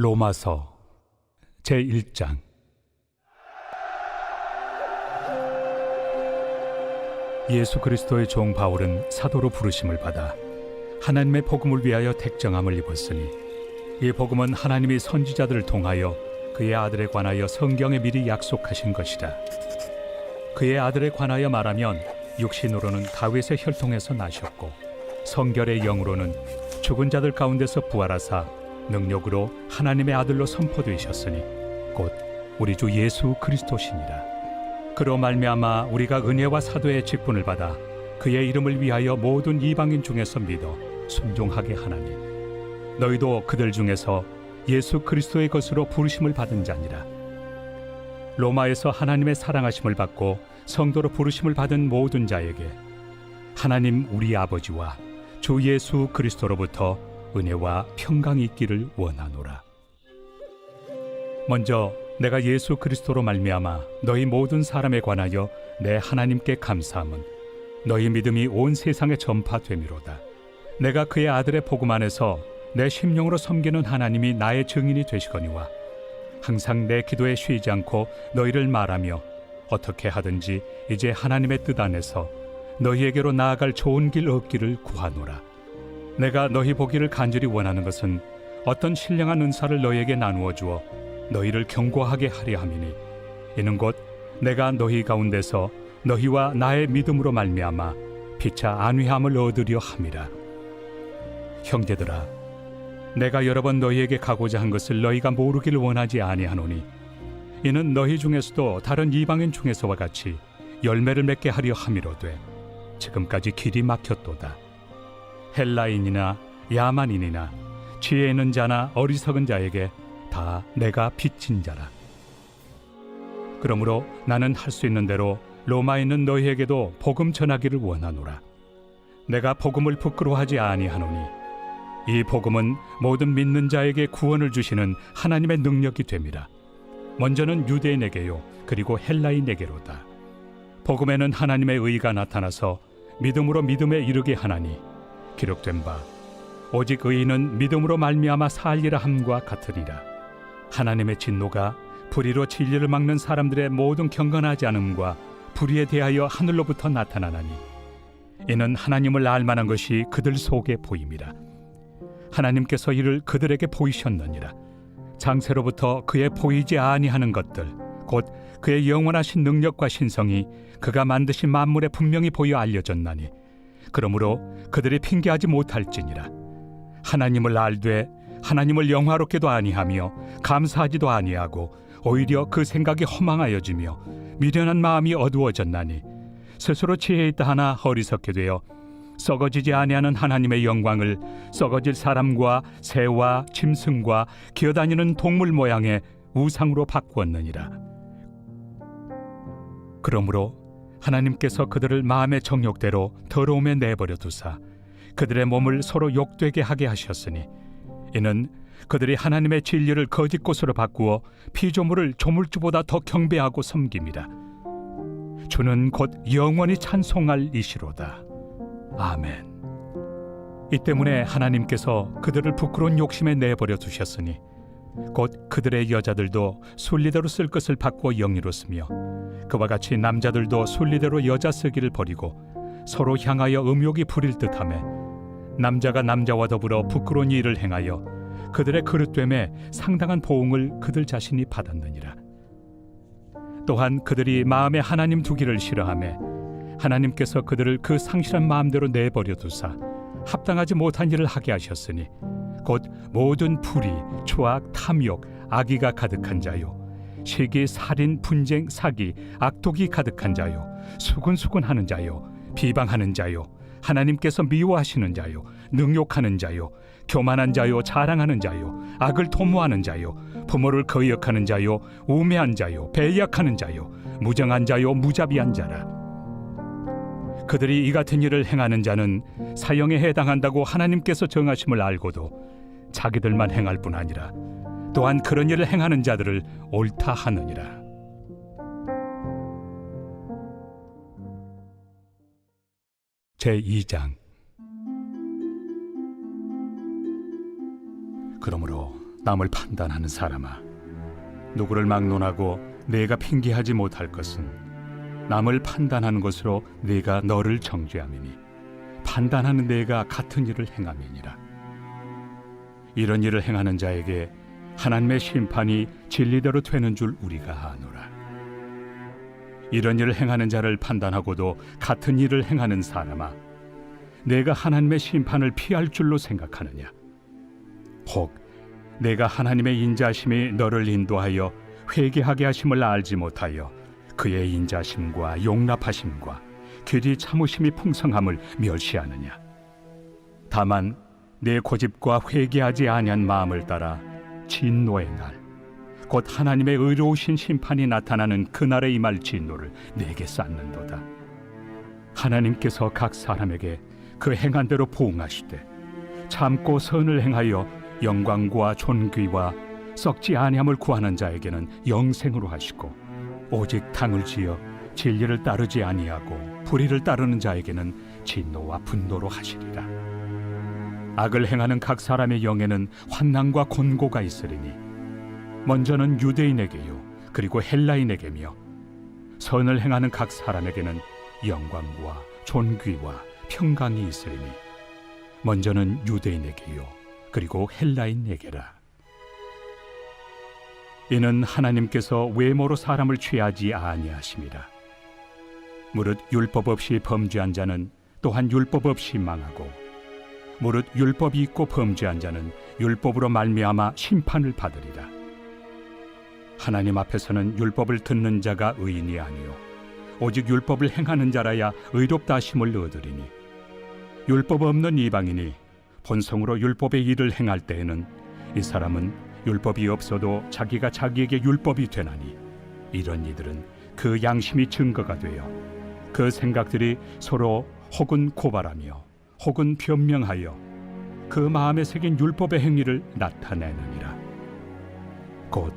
로마서 제1장. 예수 그리스도의 종 바울은 사도로 부르심을 받아 하나님의 복음을 위하여 택정함을 입었으니, 이 복음은 하나님이 선지자들을 통하여 그의 아들에 관하여 성경에 미리 약속하신 것이라. 그의 아들에 관하여 말하면 육신으로는 다윗의 혈통에서 나셨고 성결의 영으로는 죽은 자들 가운데서 부활하사 능력으로 하나님의 아들로 선포되셨으니 곧 우리 주 예수 그리스도시니라. 그로 말미암아 우리가 은혜와 사도의 직분을 받아 그의 이름을 위하여 모든 이방인 중에서 믿어 순종하게 하나니, 너희도 그들 중에서 예수 그리스도의 것으로 부르심을 받은 자니라. 로마에서 하나님의 사랑하심을 받고 성도로 부르심을 받은 모든 자에게 하나님 우리 아버지와 주 예수 그리스도로부터 은혜와 평강이 있기를 원하노라. 먼저 내가 예수 그리스도로 말미암아 너희 모든 사람에 관하여 내 하나님께 감사함은 너희 믿음이 온 세상에 전파됨이로다. 내가 그의 아들의 복음 안에서 내 심령으로 섬기는 하나님이 나의 증인이 되시거니와, 항상 내 기도에 쉬지 않고 너희를 말하며 어떻게 하든지 이제 하나님의 뜻 안에서 너희에게로 나아갈 좋은 길 얻기를 구하노라. 내가 너희 보기를 간절히 원하는 것은 어떤 신령한 은사를 너희에게 나누어 주어 너희를 견고하게 하려 함이니, 이는 곧 내가 너희 가운데서 너희와 나의 믿음으로 말미암아 피차 안위함을 얻으려 함이라. 형제들아, 내가 여러 번 너희에게 가고자 한 것을 너희가 모르기를 원하지 아니하노니, 이는 너희 중에서도 다른 이방인 중에서와 같이 열매를 맺게 하려 함이로되 지금까지 길이 막혔도다. 헬라인이나 야만인이나 지혜 있는 자나 어리석은 자에게 다 내가 빚진 자라. 그러므로 나는 할 수 있는 대로 로마에 있는 너희에게도 복음 전하기를 원하노라. 내가 복음을 부끄러워하지 아니하노니, 이 복음은 모든 믿는 자에게 구원을 주시는 하나님의 능력이 됨이라. 먼저는 유대인에게요, 그리고 헬라인에게로다. 복음에는 하나님의 의가 나타나서 믿음으로 믿음에 이르게 하나니, 기록된 바 오직 의인은 믿음으로 말미암아 살리라 함과 같으니라. 하나님의 진노가 불의로 진리를 막는 사람들의 모든 경건하지 않음과 불의에 대하여 하늘로부터 나타나나니, 이는 하나님을 알만한 것이 그들 속에 보임이라. 하나님께서 이를 그들에게 보이셨느니라. 장세로부터 그의 보이지 아니하는 것들, 곧 그의 영원하신 능력과 신성이 그가 만드신 만물에 분명히 보여 알려졌나니, 그러므로 그들이 핑계하지 못할지니라. 하나님을 알되 하나님을 영화롭게도 아니하며 감사하지도 아니하고 오히려 그 생각이 허망하여지며 미련한 마음이 어두워졌나니, 스스로 지혜 있다 하나 어리석게 되어 썩어지지 아니하는 하나님의 영광을 썩어질 사람과 새와 짐승과 기어다니는 동물 모양의 우상으로 바꾸었느니라. 그러므로 하나님께서 그들을 마음의 정욕대로 더러움에 내버려 두사 그들의 몸을 서로 욕되게 하게 하셨으니, 이는 그들이 하나님의 진리를 거짓 것으로 바꾸어 피조물을 조물주보다 더 경배하고 섬김이라. 주는 곧 영원히 찬송할 이시로다. 아멘. 이 때문에 하나님께서 그들을 부끄러운 욕심에 내버려 두셨으니, 곧 그들의 여자들도 순리대로 쓸 것을 바꾸어 영리로 쓰며, 그와 같이 남자들도 순리대로 여자 쓰기를 버리고 서로 향하여 음욕이 부릴 듯하며, 남자가 남자와 더불어 부끄러운 일을 행하여 그들의 그릇됨에 상당한 보응을 그들 자신이 받았느니라. 또한 그들이 마음에 하나님 두기를 싫어하며 하나님께서 그들을 그 상실한 마음대로 내버려 두사 합당하지 못한 일을 하게 하셨으니, 곧 모든 불의, 추악, 탐욕, 악의가 가득한 자요, 시기, 살인, 분쟁, 사기, 악독이 가득한 자요, 수군수군하는 자요, 비방하는 자요, 하나님께서 미워하시는 자요, 능욕하는 자요, 교만한 자요, 자랑하는 자요, 악을 도모하는 자요, 부모를 거역하는 자요, 우매한 자요, 배약하는 자요, 무정한 자요, 무자비한 자라. 그들이 이 같은 일을 행하는 자는 사형에 해당한다고 하나님께서 정하심을 알고도 자기들만 행할 뿐 아니라 또한 그런 일을 행하는 자들을 옳다 하느니라. 제2장. 그러므로 남을 판단하는 사람아, 누구를 막론하고 내가 핑계하지 못할 것은 남을 판단하는 것으로 내가 너를 정죄함이니 판단하는 내가 같은 일을 행함이니라. 이런 일을 행하는 자에게 하나님의 심판이 진리대로 되는 줄 우리가 아노라. 이런 일을 행하는 자를 판단하고도 같은 일을 행하는 사람아, 내가 하나님의 심판을 피할 줄로 생각하느냐? 혹 내가 하나님의 인자심이 너를 인도하여 회개하게 하심을 알지 못하여 그의 인자심과 용납하심과 길이 참으심이 풍성함을 멸시하느냐? 다만 내 고집과 회개하지 아니한 마음을 따라 진노의 날, 곧 하나님의 의로우신 심판이 나타나는 그날에 임할 진노를 내게 쌓는도다. 하나님께서 각 사람에게 그 행한 대로 보응하시되 참고 선을 행하여 영광과 존귀와 썩지 아니함을 구하는 자에게는 영생으로 하시고, 오직 당을 지어 진리를 따르지 아니하고 불의를 따르는 자에게는 진노와 분노로 하시리라. 악을 행하는 각 사람의 영에는 환난과 곤고가 있으리니 먼저는 유대인에게요 그리고 헬라인에게며, 선을 행하는 각 사람에게는 영광과 존귀와 평강이 있으리니 먼저는 유대인에게요 그리고 헬라인에게라. 이는 하나님께서 외모로 사람을 취하지 아니하심이라. 무릇 율법 없이 범죄한 자는 또한 율법 없이 망하고, 무릇 율법이 있고 범죄한 자는 율법으로 말미암아 심판을 받으리라. 하나님 앞에서는 율법을 듣는 자가 의인이 아니요 오직 율법을 행하는 자라야 의롭다 하심을 얻으리니, 율법 없는 이방인이 본성으로 율법의 일을 행할 때에는 이 사람은 율법이 없어도 자기가 자기에게 율법이 되나니, 이런 이들은 그 양심이 증거가 되어 그 생각들이 서로 혹은 고발하며 혹은 변명하여 그 마음에 새긴 율법의 행위를 나타내느니라. 곧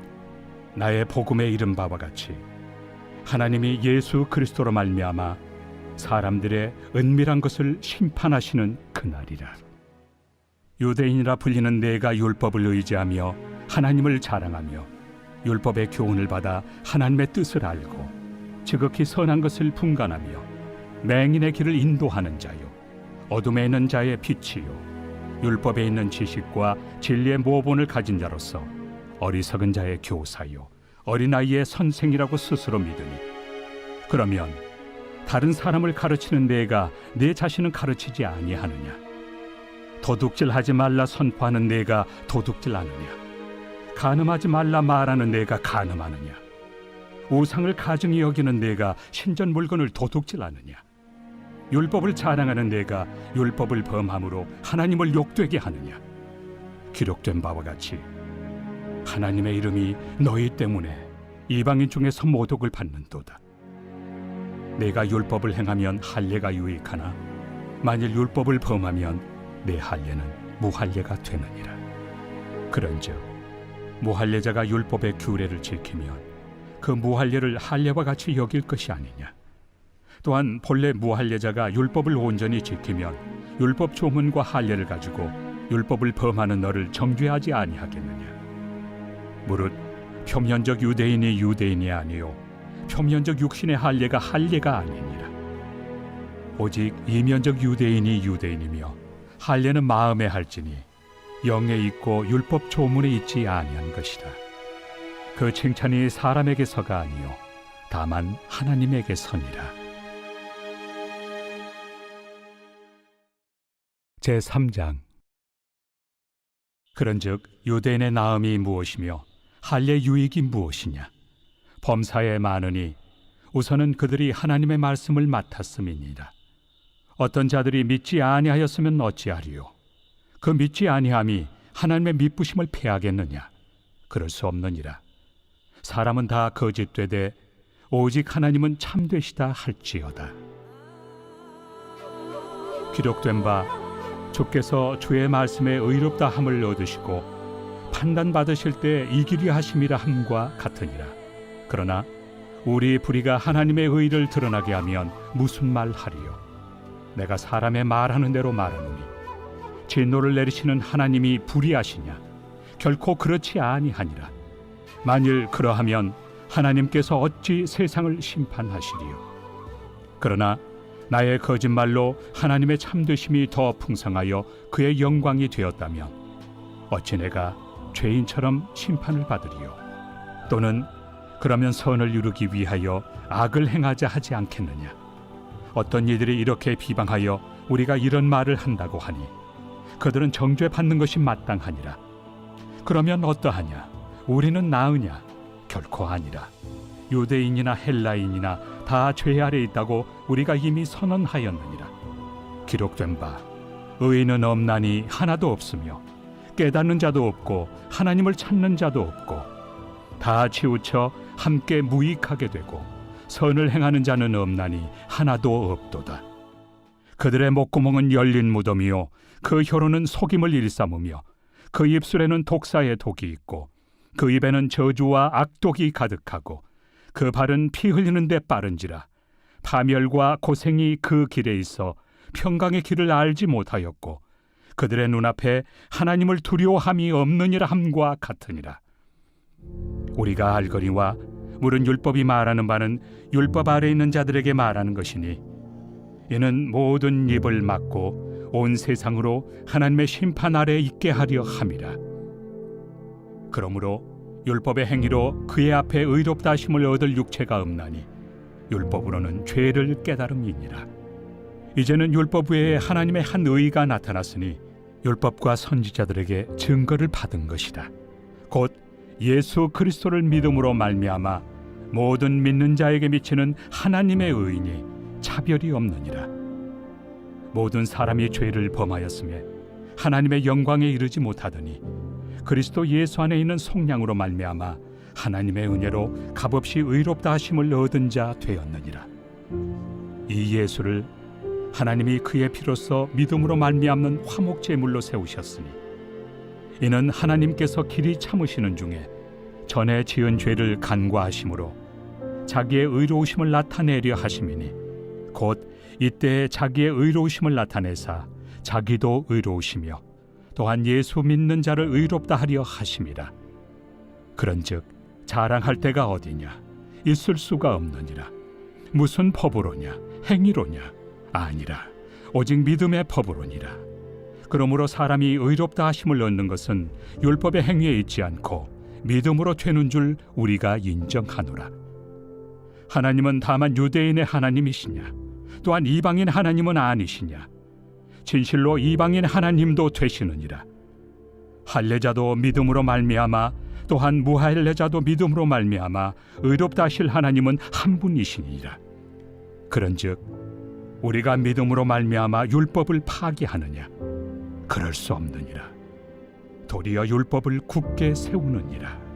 나의 복음에 이른 바와 같이 하나님이 예수 그리스도로 말미암아 사람들의 은밀한 것을 심판하시는 그날이라. 유대인이라 불리는 내가 율법을 의지하며 하나님을 자랑하며 율법의 교훈을 받아 하나님의 뜻을 알고 지극히 선한 것을 분간하며 맹인의 길을 인도하는 자요 어둠에 있는 자의 빛이요 율법에 있는 지식과 진리의 모본을 가진 자로서 어리석은 자의 교사요 어린아이의 선생이라고 스스로 믿으니, 그러면 다른 사람을 가르치는 내가 내 자신은 가르치지 아니하느냐? 도둑질하지 말라 선포하는 내가 도둑질하느냐? 간음하지 말라 말하는 내가 간음하느냐? 우상을 가증히 여기는 내가 신전 물건을 도둑질하느냐? 율법을 자랑하는 내가 율법을 범함으로 하나님을 욕되게 하느냐? 기록된 바와 같이 하나님의 이름이 너희 때문에 이방인 중에서 모독을 받는도다. 내가 율법을 행하면 할례가 유익하나 만일 율법을 범하면 내 할례는 무할례가 되느니라. 그런즉 무할례자가 율법의 규례를 지키면 그 무할례를 할례와 같이 여길 것이 아니냐? 또한 본래 무할례자가 율법을 온전히 지키면 율법 조문과 할례를 가지고 율법을 범하는 너를 정죄하지 아니하겠느냐? 무릇 표면적 유대인이 유대인이 아니요 표면적 육신의 할례가 할례가 아니니라. 오직 이면적 유대인이 유대인이며 할례는 마음에 할지니 영에 있고 율법 조문에 있지 아니한 것이라. 그 칭찬이 사람에게서가 아니요 다만 하나님에게서니라. 제3장. 그런즉 유대인의 나음이 무엇이며 할례 유익이 무엇이냐? 범사에 많으니 우선은 그들이 하나님의 말씀을 맡았음이니라. 어떤 자들이 믿지 아니하였으면 어찌하리요? 그 믿지 아니함이 하나님의 미쁘심을 패하겠느냐? 그럴 수 없느니라. 사람은 다 거짓되되 오직 하나님은 참되시다 할지어다. 기록된 바 주께서 주의 말씀에 의롭다 함을 얻으시고 판단받으실 때 이기려 하심이라 함과 같으니라. 그러나 우리 불의가 하나님의 의를 드러나게 하면 무슨 말 하리요? 내가 사람의 말하는 대로 말하노니 진노를 내리시는 하나님이 불의하시냐? 결코 그렇지 아니하니라. 만일 그러하면 하나님께서 어찌 세상을 심판하시리요? 그러나 나의 거짓말로 하나님의 참되심이 더 풍성하여 그의 영광이 되었다면 어찌 내가 죄인처럼 심판을 받으리요? 또는 그러면 선을 이루기 위하여 악을 행하자 하지 않겠느냐? 어떤 이들이 이렇게 비방하여 우리가 이런 말을 한다고 하니 그들은 정죄받는 것이 마땅하니라. 그러면 어떠하냐? 우리는 나으냐? 결코 아니라. 유대인이나 헬라인이나 다 죄 아래 있다고 우리가 이미 선언하였느니라. 기록된 바 의인은 없나니 하나도 없으며 깨닫는 자도 없고 하나님을 찾는 자도 없고 다 치우쳐 함께 무익하게 되고 선을 행하는 자는 없나니 하나도 없도다. 그들의 목구멍은 열린 무덤이요 그 혀로는 속임을 일삼으며 그 입술에는 독사의 독이 있고 그 입에는 저주와 악독이 가득하고 그 발은 피 흘리는 데 빠른지라. 파멸과 고생이 그 길에 있어 평강의 길을 알지 못하였고 그들의 눈앞에 하나님을 두려워함이 없느니라 함과 같으니라. 우리가 알거니와 물은 율법이 말하는 바는 율법 아래 있는 자들에게 말하는 것이니 이는 모든 입을 막고 온 세상으로 하나님의 심판 아래 있게 하려 함이라. 그러므로 율법의 행위로 그의 앞에 의롭다 하심을 얻을 육체가 없나니 율법으로는 죄를 깨달음이니라. 이제는 율법 외에 하나님의 한 의가 나타났으니 율법과 선지자들에게 증거를 받은 것이다. 곧 예수 그리스도를 믿음으로 말미암아 모든 믿는 자에게 미치는 하나님의 의인이 차별이 없느니라. 모든 사람이 죄를 범하였음에 하나님의 영광에 이르지 못하더니 그리스도 예수 안에 있는 속량으로 말미암아 하나님의 은혜로 값없이 의롭다 하심을 얻은 자 되었느니라. 이 예수를 하나님이 그의 피로써 믿음으로 말미암는 화목 제물로 세우셨으니 이는 하나님께서 길이 참으시는 중에 전에 지은 죄를 간과하심으로 자기의 의로우심을 나타내려 하심이니 곧 이때 자기의 의로우심을 나타내사 자기도 의로우시며 또한 예수 믿는 자를 의롭다 하려 하심이라. 그런즉 자랑할 데가 어디냐? 있을 수가 없느니라. 무슨 법으로냐? 행위로냐? 아니라 오직 믿음의 법으로니라. 그러므로 사람이 의롭다 하심을 얻는 것은 율법의 행위에 있지 않고 믿음으로 되는 줄 우리가 인정하노라. 하나님은 다만 유대인의 하나님이시냐? 또한 이방인 하나님은 아니시냐? 진실로 이방인 하나님도 되시느니라. 할례자도 믿음으로 말미암아 또한 무할례자도 믿음으로 말미암아 의롭다 하실 하나님은 한 분이시니라. 그런즉 우리가 믿음으로 말미암아 율법을 파기하느냐? 그럴 수 없느니라. 도리어 율법을 굳게 세우느니라.